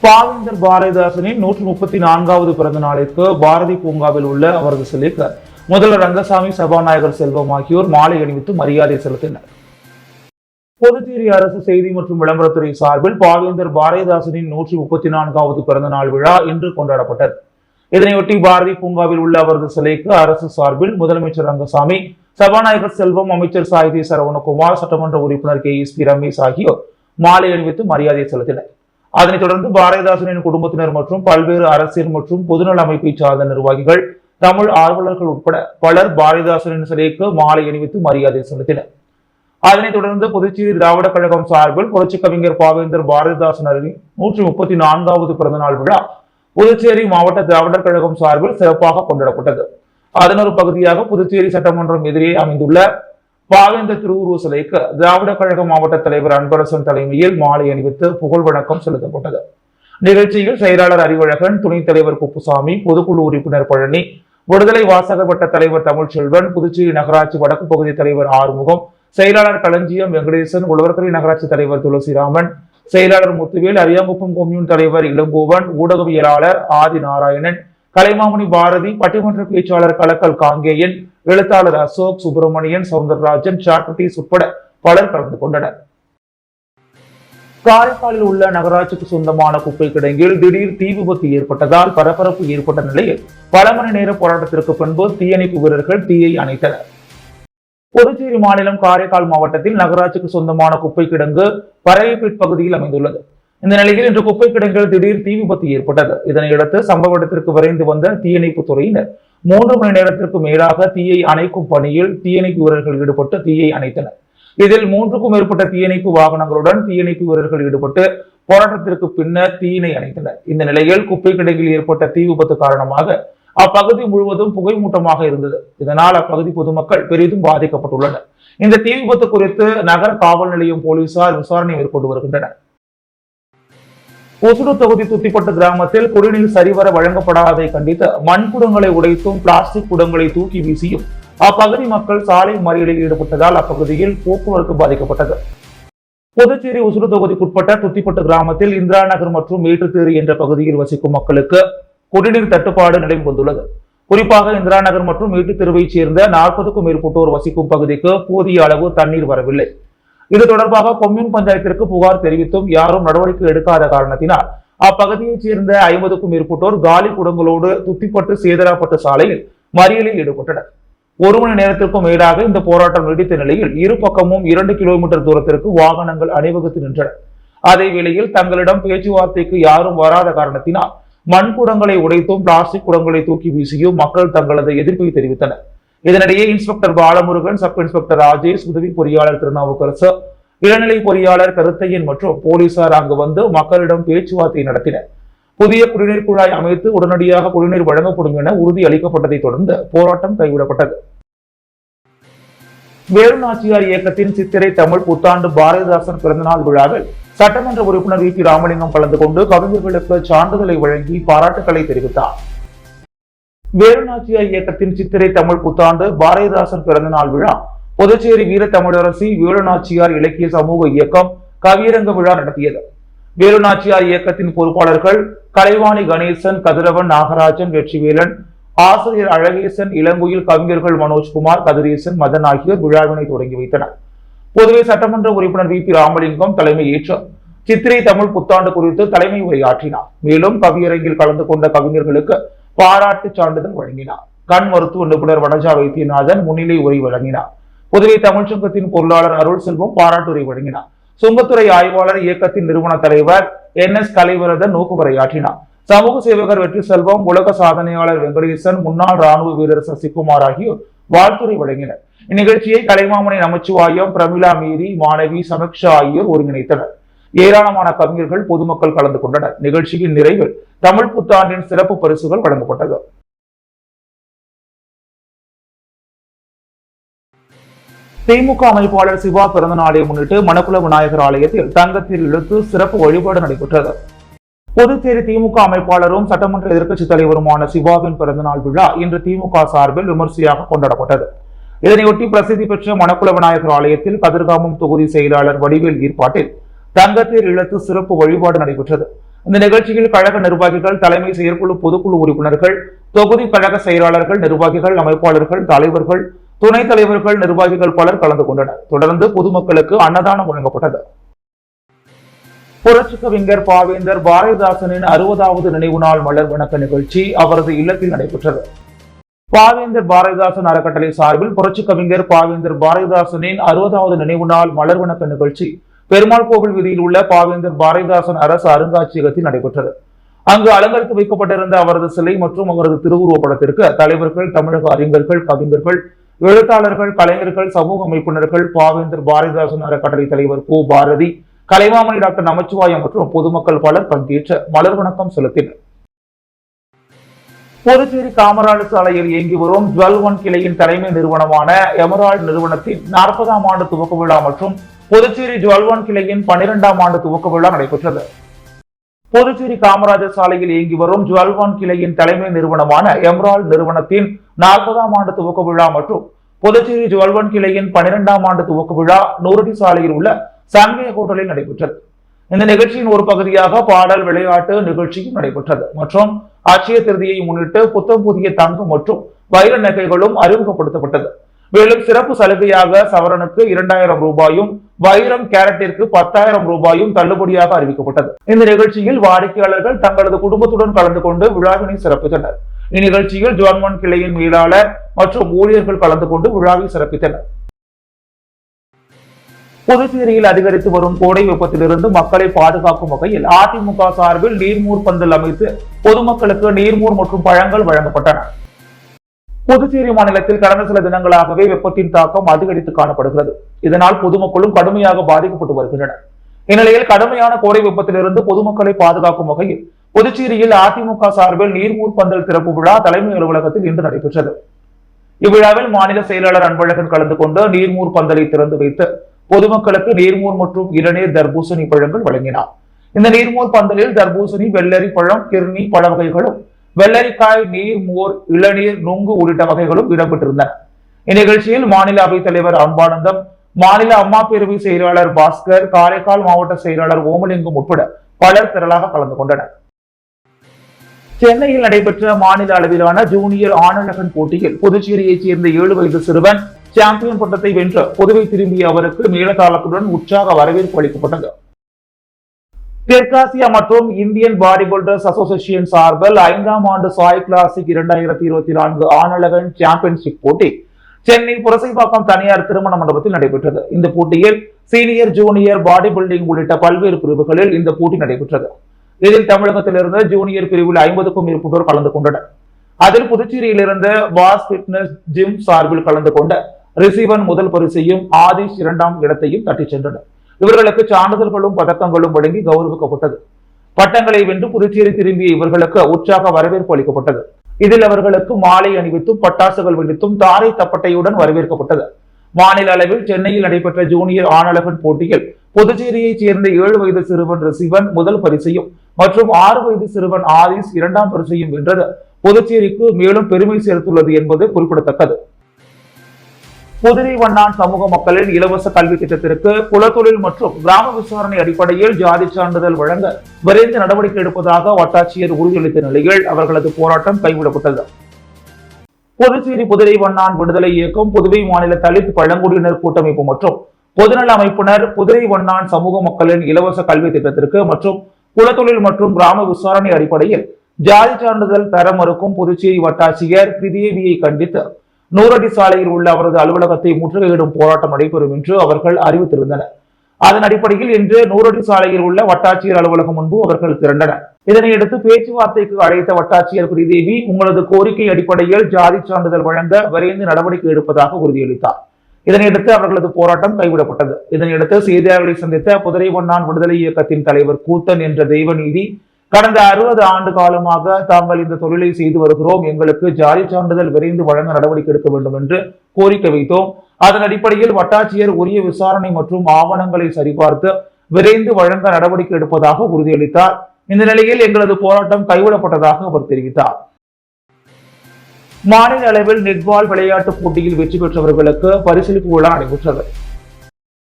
பாவேந்தர் பாரதிதாசனின் 134வது பிறந்த நாளிற்கு பாரதி பூங்காவில் உள்ள அவரது சிலைக்கு முதல்வர் ரங்கசாமி, சபாநாயகர் செல்வம் ஆகியோர் மாலை அணிவித்து மரியாதை செலுத்தினர். புதுச்சேரி அரசு செய்தி மற்றும் விளம்பரத்துறை சார்பில் பாவேந்தர் பாரதிதாசனின் 134வது பிறந்த நாள் விழா இன்று கொண்டாடப்பட்டது. இதனையொட்டி பாரதி பூங்காவில் உள்ள அவரது சிலைக்கு அரசு சார்பில் முதலமைச்சர் ரங்கசாமி, சபாநாயகர் செல்வம், அமைச்சர் சாய்தி சரவணகுமார், சட்டமன்ற உறுப்பினர் KSP ரமேஷ் ஆகியோர் மாலை அணிவித்து மரியாதை செலுத்தினர். அதனைத் தொடர்ந்து பாரதிதாசனின் குடும்பத்தினர் மற்றும் பல்வேறு அரசியல் மற்றும் பொதுநல அமைப்பை சார்ந்த நிர்வாகிகள், தமிழ் ஆர்வலர்கள் உட்பட பலர் பாரதிதாசனின் சிலைக்கு மாலை அணிவித்து மரியாதை செலுத்தினர். அதனைத் தொடர்ந்து புதுச்சேரி திராவிட கழகம் சார்பில் புரட்சி கவிஞர் பாவேந்தர் பாரதிதாசனின் 134வது பிறந்த நாள் விழா புதுச்சேரி மாவட்ட திராவிடர் கழகம் சார்பில் சிறப்பாக கொண்டாடப்பட்டது. அதன் ஒரு பகுதியாக புதுச்சேரி சட்டமன்றம் எதிரே அமைந்துள்ள பாவேந்தர் திருவுருவ சிலைக்கு திராவிட கழக மாவட்ட தலைவர் அன்பரசன் தலைமையில் மாலை அணிவித்து புகழ் வணக்கம் செலுத்தப்பட்டது. நிகழ்ச்சியில் செயலாளர் அறிவழகன், துணைத் தலைவர் குப்புசாமி, பொதுக்குழு உறுப்பினர் பழனி, விடுதலை வாசகர் வட்ட தலைவர் தமிழ்ச்செல்வன், புதுச்சேரி நகராட்சி வடக்கு பகுதி தலைவர் ஆறுமுகம், செயலாளர் களஞ்சியம் வெங்கடேசன், உழவர்கரை நகராட்சி தலைவர் துளசிராமன், செயலாளர் முத்துவேல், அரியாங்குப்பம் கொம்யூன் தலைவர் இளங்கோவன், ஊடகவியலாளர் ஆதி நாராயணன், கலைமாமணி பாரதி, பட்டிமன்ற பேச்சாளர் கலக்கல் காங்கேயன், எழுத்தாளர் அசோக், சுப்பிரமணியன், சவுந்தரராஜன், சாக்ரட்டிஸ் உட்பட பலர் கலந்து கொண்டனர். காரைக்காலில் உள்ள நகராட்சிக்கு சொந்தமான குப்பை கிடங்கில் திடீர் தீ விபத்து ஏற்பட்டதால் பரபரப்பு ஏற்பட்ட நிலையில் பல மணி நேர போராட்டத்திற்கு பின்பு தீயணைப்பு வீரர்கள் தீயை அணைத்தனர். புதுச்சேரி மாநிலம் காரைக்கால் மாவட்டத்தில் நகராட்சிக்கு சொந்தமான குப்பை கிடங்கு பறையப்பேட் பகுதியில் அமைந்துள்ளது. இந்த நிலையில் இன்று குப்பை கிடங்கில் திடீர் தீ விபத்து ஏற்பட்டது. இதனையடுத்து சம்பவ இடத்திற்கு விரைந்து வந்த தீயணைப்பு துறையினர் 3 மணி நேரத்திற்கு மேலாக தீயை அணைக்கும் பணியில் தீயணைப்பு வீரர்கள் ஈடுபட்டு தீயை அணைத்தனர். இதில் 3க்கும் மேற்பட்ட தீயணைப்பு வாகனங்களுடன் தீயணைப்பு வீரர்கள் ஈடுபட்டு போராட்டத்திற்கு பின்னர் தீயினை அணைத்தனர். இந்த நிலையில் குப்பை கிடங்கில் ஏற்பட்ட தீ விபத்து காரணமாக அப்பகுதி முழுவதும் புகை மூட்டமாக இருந்தது. இதனால் அப்பகுதி பொதுமக்கள் பெரிதும் பாதிக்கப்பட்டுள்ளனர். இந்த தீ விபத்து குறித்து நகர காவல் நிலையம் போலீசார் விசாரணை மேற்கொண்டு வருகின்றனர். ஒசூர் தொகுதி துத்திப்பட்டு கிராமத்தில் குடிநீர் சரிவர வழங்கப்படாததை கண்டித்து மண்குடங்களை உடைத்தும் பிளாஸ்டிக் குடங்களை தூக்கி வீசியும் அப்பகுதி மக்கள் சாலை மறியலில் ஈடுபட்டதால் அப்பகுதியில் போக்குவரத்து பாதிக்கப்பட்டது. புதுச்சேரி ஒசூர் தொகுதிக்குட்பட்ட துத்திப்பட்டு கிராமத்தில் இந்திரா நகர் மற்றும் மேட்டுத்தேரி என்ற பகுதியில் வசிக்கும் மக்களுக்கு குடிநீர் தட்டுப்பாடு நிலவி வந்துள்ளது. குறிப்பாக இந்திரா நகர் மற்றும் மேட்டுத்தெருவைச் சேர்ந்த 40க்கும் மேற்பட்டோர் வசிக்கும் பகுதிக்கு போதிய அளவு தண்ணீர் வரவில்லை. இது தொடர்பாக கொம்யூன் பஞ்சாயத்திற்கு புகார் தெரிவித்தும் யாரும் நடவடிக்கை எடுக்காத காரணத்தினால் அப்பகுதியைச் சேர்ந்த 50க்கும் மேற்பட்டோர் காலி குடங்களோடு துத்திப்பட்டு சேதராப்பட்டு சாலையில் மறியலில் ஈடுபட்டனர். 1 மணி நேரத்திற்கும் மேலாக இந்த போராட்டம் நீடித்த நிலையில் இரு பக்கமும் 2 கிலோமீட்டர் தூரத்திற்கு வாகனங்கள் அணிவகுத்து நின்றன. அதே வேளையில் தங்களிடம் பேச்சுவார்த்தைக்கு யாரும் வராத காரணத்தினால் மண்குடங்களை உடைத்தும் பிளாஸ்டிக் குடங்களை தூக்கி வீசியும் மக்கள் தங்களது எதிர்ப்பை தெரிவித்தனர். இதனிடையே inspector Balamurugan, sub inspector Rajesh, உதவி பொறியாளர் திருநாவுக்கரசு, இளநிலை பொறியாளர் கருத்தையன் மற்றும் போலீசார் அங்கு வந்து மக்களிடம் பேச்சுவார்த்தை நடத்தினர். புதிய குடிநீர் குழாய் அமைத்து உடனடியாக குடிநீர் வழங்கப்படும் என உறுதி அளிக்கப்பட்டதை தொடர்ந்து போராட்டம் கைவிடப்பட்டது. வேலுநாச்சியார் இயக்கத்தின் சித்திரை தமிழ் புத்தாண்டு பாரதிதாசன் பிறந்தநாள் விழாவில் சட்டமன்ற உறுப்பினர் VP ராமலிங்கம் கலந்து கொண்டு கவிஞர்களுக்கு சான்றிதழை வழங்கி பாராட்டுக்களை தெரிவித்தார். வேலுநாச்சியார் இயக்கத்தின் சித்திரை தமிழ் புத்தாண்டு பாரதிதாசன் பிறந்தநாள் விழா புதுச்சேரி வீர தமிழரசி வேலுநாச்சியார் இலக்கிய சமூக இயக்கம் கவியரங்க விழா நடத்தியது. வேலுநாச்சியார் இயக்கத்தின் பொறுப்பாளர்கள் கலைவாணி கணேசன், கதிரவன், நாகராஜன், வெற்றிவேலன், ஆசிரியர் அழகேசன், இளங்குயில், கவிஞர்கள் மனோஜ்குமார், கதிரேசன், மதன் ஆகியோர் விழாவினை தொடங்கி வைத்தனர். புதுவை சட்டமன்ற உறுப்பினர் VP ராமலிங்கம் தலைமை ஏற்று சித்திரை தமிழ் புத்தாண்டு குறித்து தலைமை உரையாற்றினார். மேலும் கவியரங்கில் கலந்து கொண்ட கவிஞர்களுக்கு பாராட்டு சான்றிதழ் வழங்கினார். கண் மருத்துவ நிபுணர் வனஜா வைத்தியநாதன் முன்னிலை உரை வழங்கினார். புதுவை தமிழ்ச்சங்கத்தின் பொருளாளர் அருள் செல்வம் பாராட்டுரை வழங்கினார். சுங்கத்துறை ஆய்வாளர் இயக்கத்தின் நிறுவன தலைவர் NS கலைவரதன் நோக்குவரையாற்றினார். சமூக சேவகர் வெற்றி செல்வம், உலக சாதனையாளர் வெங்கடேசன், முன்னாள் ராணுவ வீரர் சசிகுமார் ஆகியோர் வாழ்த்துரை வழங்கினர். இந்நிகழ்ச்சியை கலைமாமணி நமச்சிவாயம், பிரமிளா மேரி, மாணவி சமீக்ஷா ஆகியோர் ஒருங்கிணைத்தனர். ஏராளமான கவிஞர்கள், பொதுமக்கள் கலந்து கொண்டனர். நிகழ்ச்சியின் நிறைவில் தமிழ் புத்தாண்டின் சிறப்பு பரிசுகள் வழங்கப்பட்டது. திமுக அமைப்பாளர் சிவா பிறந்த நாளை முன்னிட்டு மணக்குள விநாயகர் ஆலயத்தில் தங்கத்தில் இழுத்து சிறப்பு வழிபாடு நடைபெற்றது. புதுச்சேரி திமுக அமைப்பாளரும் சட்டமன்ற எதிர்க்கட்சி தலைவருமான சிவாவின் பிறந்தநாள் விழா இன்று திமுக சார்பில் விமர்சையாக கொண்டாடப்பட்டது. இதனையொட்டி பிரசித்தி பெற்ற மணக்குள விநாயகர் ஆலயத்தில் கதிர்காமம் தொகுதி செயலாளர் வடிவேல் ஏற்பாட்டில் தங்கத்தில் இழுத்து சிறப்பு வழிபாடு நடைபெற்றது. இந்த நிகழ்ச்சியில் கழக நிர்வாகிகள், தலைமை செயற்குழு, பொதுக்குழு உறுப்பினர்கள், தொகுதி கழக செயலாளர்கள், நிர்வாகிகள், அமைப்பாளர்கள், தலைவர்கள், துணைத் தலைவர்கள், நிர்வாகிகள் பலர் கலந்து கொண்டனர். தொடர்ந்து பொதுமக்களுக்கு அன்னதானம் வழங்கப்பட்டது. புரட்சி கவிஞர் பாவேந்தர் பாரதிதாசனின் 60வது நினைவு நாள் மலர் வணக்க நிகழ்ச்சி அவரது இல்லத்தில் நடைபெற்றது. பாவேந்தர் பாரதிதாசன் அறக்கட்டளை சார்பில் புரட்சி கவிஞர் பாவேந்தர் பாரதிதாசனின் 60வது நினைவு நாள் மலர் வணக்க நிகழ்ச்சி பெருமாள் கோவில் வீதியில் உள்ள பாவேந்தர் பாரதிதாசன் அரசு அருங்காட்சியகத்தில் நடைபெற்றது. அங்கு அலங்கரித்து வைக்கப்பட்டிருந்த அவரது சிலை மற்றும் அவரது திருவுருவப் படத்திற்கு தலைவர்கள், தமிழக அறிஞர்கள், கவிஞர்கள், எழுத்தாளர்கள், கலைஞர்கள், சமூக அமைப்பினர்கள், பாவேந்தர் பாரதிதாசன் அறக்கட்டளை தலைவர் கு. பாரதி, கலைமாமணி டாக்டர் நமச்சிவாயம் மற்றும் பொதுமக்கள் பலர் பங்கேற்று மலர் வணக்கம் செலுத்தினர். புதுச்சேரி காமராஜர் சாலையில் இயங்கி வரும் ஜுவல் ஒன் கிளையின் தலைமை நிறுவனமான எமரால்டு நிறுவனத்தின் 40ஆம் ஆண்டு துவக்க விழா மற்றும் புதுச்சேரி ஜுவல் ஒன் கிளையின் 12ஆம் ஆண்டு துவக்க விழா நடைபெற்றது. புதுச்சேரி காமராஜர் சாலையில் இயங்கி வரும் ஜுவல் ஒன் கிளையின் தலைமை நிறுவனமான எமரால்டு நிறுவனத்தின் 40ஆம் ஆண்டு துவக்க விழா மற்றும் புதுச்சேரி ஜுவல் ஒன் கிளையின் 12ஆம் ஆண்டு துவக்க விழா நூறடி சாலையில் உள்ள சன்வே ஹோட்டலில் நடைபெற்றது. இந்த நிகழ்ச்சியின் ஒரு பகுதியாக பாடல், விளையாட்டு நிகழ்ச்சியும் நடைபெற்றது மற்றும் அட்சய திருதியை முன்னிட்டு புத்தம் புதிய தங்கம் மற்றும் வைர நகைகளும் அறிமுகப்படுத்தப்பட்டது. மேலும் சிறப்பு சலுகையாக சவரனுக்கு 2000 ரூபாயும், வைரம் கேரட்டிற்கு 10,000 ரூபாயும் தள்ளுபடியாக அறிவிக்கப்பட்டது. இந்த நிகழ்ச்சியில் வாடிக்கையாளர்கள் தங்களது குடும்பத்துடன் கலந்து கொண்டு விழாவினை சிறப்பித்தனர். இந்நிகழ்ச்சியில் ஜுவல் ஒன் கிளையின் மேலாளர் மற்றும் ஊழியர்கள் கலந்து கொண்டு விழாவை சிறப்பித்தனர். புதுச்சேரியில் அதிகரித்து வரும் கோடை வெப்பத்திலிருந்து மக்களை பாதுகாக்கும் வகையில் அதிமுக சார்பில் நீர்மூர் பந்தல் அமைத்து பொதுமக்களுக்கு நீர்மூர் மற்றும் பழங்கள் வழங்கப்பட்டன. புதுச்சேரி மாநிலத்தில் கடந்த சில தினங்களாகவே வெப்பத்தின் தாக்கம் அதிகரித்து காணப்படுகிறது. இதனால் பொதுமக்களும் கடுமையாக பாதிக்கப்பட்டு வருகின்றனர். இந்நிலையில் கடுமையான கோடை வெப்பத்திலிருந்து பொதுமக்களை பாதுகாக்கும் வகையில் புதுச்சேரியில் அதிமுக சார்பில் நீர்மூர் பந்தல் திறப்பு விழா தலைமை அலுவலகத்தில் இன்று நடைபெற்றது. இவ்விழாவில் மாநில செயலாளர் அன்பழகன் கலந்து கொண்டு நீர்மூர் பந்தலை திறந்து வைத்து பொதுமக்களுக்கு நீர்மோர் மற்றும் இளநீர், தர்பூசணி பழங்கள் வழங்கினார். இந்த நீர்மோர் பந்தலில் தர்பூசணி, வெள்ளரி பழம், கிர்னி பழ வகைகளும், வெள்ளரிக்காய், நீர்மோர், இளநீர், நுங்கு உள்ளிட்ட வகைகளும் இடம்பெற்றிருந்தன. இந்நிகழ்ச்சியில் மாநில அவைத் தலைவர் அம்பானந்தம், மாநில அம்மா பேரவை செயலாளர் பாஸ்கர், காரைக்கால் மாவட்ட செயலாளர் ஓமலிங்கம் உட்பட பலர் திரளாக கலந்து கொண்டனர். சென்னையில் நடைபெற்ற மாநில அளவிலான ஜூனியர் ஆணழகன் போட்டியில் புதுச்சேரியைச் சேர்ந்த 7 வயது சிறுவன் சாம்பியன் பட்டத்தை வென்று புதுவை திரும்பிய அவருக்கு மேலதாளத்துடன் உற்சாக வரவேற்பு அளிக்கப்பட்டது. தெற்காசியா மற்றும் இந்தியன் பாடி பில்டர்ஸ் அசோசியேஷன் சார்பில் 5ஆம் ஆண்டு சாய் கிளாசிக் 2024 ஆணழகன் சாம்பியன்ஷிப் போட்டி சென்னை புரசைப்பாக்கம் தனியார் திருமண மண்டபத்தில் நடைபெற்றது. இந்த போட்டியில் சீனியர், ஜூனியர், பாடி பில்டிங் உள்ளிட்ட பல்வேறு பிரிவுகளில் இந்த போட்டி நடைபெற்றது. இதில் தமிழகத்திலிருந்து ஜூனியர் பிரிவில் 50க்கும் மேற்பட்டோர் கலந்து கொண்டனர். அதில் புதுச்சேரியிலிருந்து பாஸ் பிட்னஸ் ஜிம் சார்பில் கலந்து கொண்ட ரிசீவன் முதல் பரிசையும், ஆதிஷ் 2ஆம் இடத்தையும் தட்டிச் சென்றனர். இவர்களுக்கு சான்றிதழ்களும் பதக்கங்களும் வழங்கி கௌரவிக்கப்பட்டது. பட்டங்களை வென்று புதுச்சேரி திரும்பிய இவர்களுக்கு உற்சாக வரவேற்பு அளிக்கப்பட்டது. இதில் அவர்களுக்கு மாலை அணிவித்தும், பட்டாசுகள் வெடித்தும், தாரை தப்பட்டையுடன் வரவேற்கப்பட்டது. மாநில அளவில் சென்னையில் நடைபெற்ற ஜூனியர் ஆணழகன் போட்டியில் புதுச்சேரியைச் சேர்ந்த 7 வயது சிறுவன் ரிசீவன் முதல் பரிசையும் மற்றும் 6 வயது சிறுவன் ஆதிஷ் 2ஆம் பரிசையும் வென்றது புதுச்சேரிக்கு மேலும் பெருமை சேர்த்துள்ளது என்பது குறிப்பிடத்தக்கது. புதுவை வண்ணான் சமூக மக்களின் இலவச கல்வி திட்டத்திற்கு குலத்தொழில் மற்றும் கிராம விசாரணை அடிப்படையில் ஜாதி சான்றிதழ் வழங்க விரைந்து நடவடிக்கை எடுப்பதாக வட்டாட்சியர் உறுதியளித்த நிலையில் அவர்களது போராட்டம் கைவிடப்பட்டது. புதுச்சேரி புதுவை வண்ணான் விடுதலை இயக்கம், புதுவை மாநில தலித் பழங்குடியினர் கூட்டமைப்பு மற்றும் பொதுநல அமைப்பினர் புதுவை வண்ணான் சமூக மக்களின் இலவச கல்வி திட்டத்திற்கு மற்றும் குலத்தொழில் மற்றும் கிராம விசாரணை அடிப்படையில் ஜாதி சான்றிதழ் தர மறுக்கும் புதுச்சேரி வட்டாட்சியர் பிரிதேவியை கண்டித்து 100 அடி சாலையில் உள்ள அவரது அலுவலகத்தை முற்றுகையிடும் போராட்டம் நடைபெறும் என்று அவர்கள் அறிவித்திருந்தனர். அதன் அடிப்படையில் இன்று 100 அடி சாலையில் உள்ள வட்டாட்சியர் அலுவலகம் முன்பு அவர்கள் திரண்டனர். இதனையடுத்து பேச்சுவார்த்தைக்கு அழைத்த வட்டாட்சியர் பிரிதேவி உங்களது கோரிக்கை அடிப்படையில் ஜாதி சான்றிதழ் வழங்க விரைந்து நடவடிக்கை எடுப்பதாக உறுதியளித்தார். இதனையடுத்து அவர்களது போராட்டம் கைவிடப்பட்டது. இதனையடுத்து செய்தியாளர்களை சந்தித்த புதுவை வண்ணான் விடுதலை இயக்கத்தின் தலைவர் கூத்தன் என்ற தெய்வநீதி, கடந்த 60 ஆண்டு காலமாக தாங்கள் இந்த தொழிலை செய்து வருகிறோம். எங்களுக்கு ஜாதி சான்றிதழ் விரைந்து வழங்க நடவடிக்கை எடுக்க வேண்டும் என்று கோரிக்கை வைத்தோம். அதன் அடிப்படையில் வட்டாட்சியர் உரிய விசாரணை மற்றும் ஆவணங்களை சரிபார்த்து விரைந்து வழங்க நடவடிக்கை எடுப்பதாக உறுதியளித்தார். இந்த நிலையில் எங்களது போராட்டம் கைவிடப்பட்டதாக அவர் தெரிவித்தார். மாநில அளவில் நெட்பால் விளையாட்டு போட்டியில் வெற்றி பெற்றவர்களுக்கு பரிசளிப்பு விழா நடைபெற்றது.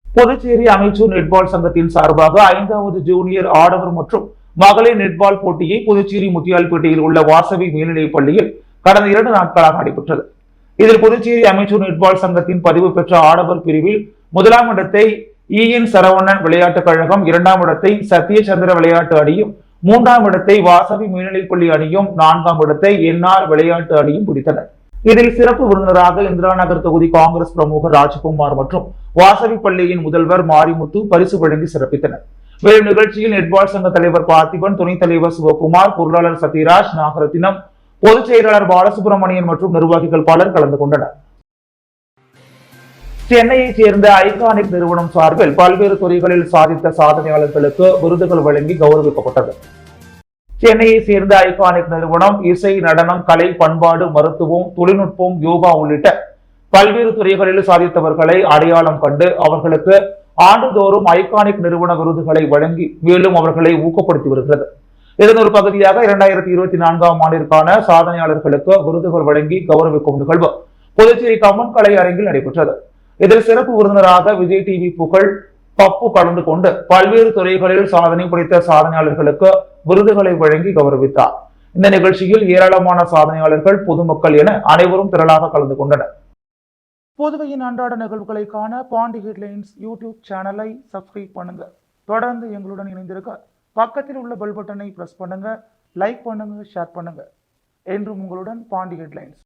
புதுச்சேரி அமைச்சூர் நெட்பால் சங்கத்தின் சார்பாக 5வது ஜூனியர் ஆடவர் மற்றும் மகளிர் நெட்பால் போட்டியை புதுச்சேரி முத்தியால்பேட்டையில் உள்ள வாசவி மேல்நிலைப் பள்ளியில் கடந்த 2 நாட்களாக நடைபெற்றது. இதில் புதுச்சேரி அமைச்சூர் நெட்பால் சங்கத்தின் பதிவு பெற்ற ஆடவர் பிரிவில் முதலாம் இடத்தை சரவணன் விளையாட்டுக் கழகம், 2ஆம் இடத்தை சத்யசந்திர விளையாட்டு அணியும், 3ஆம் இடத்தை வாசவி மேல்நிலைப்பள்ளி அணியும், 4ஆம் இடத்தை என்ஆர் விளையாட்டு அணியும் பிடித்தனர். இதில் சிறப்பு விருந்தினராக இந்திரா நகர் தொகுதி காங்கிரஸ் பிரமுகர் ராஜ்குமார் மற்றும் வாசவி பள்ளியின் முதல்வர் மாரிமுத்து பரிசு வழங்கி சிறப்பித்தனர். மேலும் நிகழ்ச்சியில் நெட்பால் சங்க தலைவர் பார்த்திபன், துணைத் தலைவர் சிவகுமார், பொருளாளர் சத்யராஜ், நாகரத்தினம், பொதுச் செயலாளர் பாலசுப்ரமணியன் மற்றும் நிர்வாகிகள் பலர் கலந்து கொண்டனர். சென்னையைச் சேர்ந்த ஐகானிக் நிறுவனம் சார்பில் பல்வேறு துறைகளில் சாதித்த சாதனையாளர்களுக்கு விருதுகள் வழங்கி கௌரவிக்கப்பட்டது. சென்னையைச் சேர்ந்த ஐகானிக் நிறுவனம் இசை, நடனம், கலை, பண்பாடு, மருத்துவம், தொழில்நுட்பம், யோகா உள்ளிட்ட பல்வேறு துறைகளில் சாதித்தவர்களை அடையாளம் கண்டு அவர்களுக்கு ஆண்டுதோறும் ஐகானிக் நிறுவன விருதுகளை வழங்கி மேலும் அவர்களை ஊக்கப்படுத்தி வருகிறது. இதன் ஒரு பகுதியாக 2024ஆம் ஆண்டிற்கான சாதனையாளர்களுக்கு விருதுகள் வழங்கி கௌரவிக்கும் நிகழ்வு புதுச்சேரி கம்மன் கலை அரங்கில் நடைபெற்றது. இதில் சிறப்பு விருந்தினராக விஜய் டிவி புகழ் பப்பு கலந்து கொண்டு பல்வேறு துறைகளில் சாதனை படைத்த சாதனையாளர்களுக்கு விருதுகளை வழங்கி கௌரவித்தார். இந்த நிகழ்ச்சியில் ஏராளமான சாதனையாளர்கள், பொதுமக்கள் என அனைவரும் திரளாக கலந்து கொண்டனர். புதுவையின் அன்றாட நிகழ்வுகளை காண பாண்டி ஹெட்லைன்ஸ் யூடியூப் சேனலை சப்ஸ்கிரைப் பண்ணுங்க. தொடர்ந்து எங்களுடன் இணைந்திருக்க பக்கத்தில் உள்ள பெல் பட்டனை பிரஸ் பண்ணுங்க, லைக் பண்ணுங்க, ஷேர் பண்ணுங்க. என்றும் உங்களுடன் பாண்டி ஹெட்லைன்ஸ்.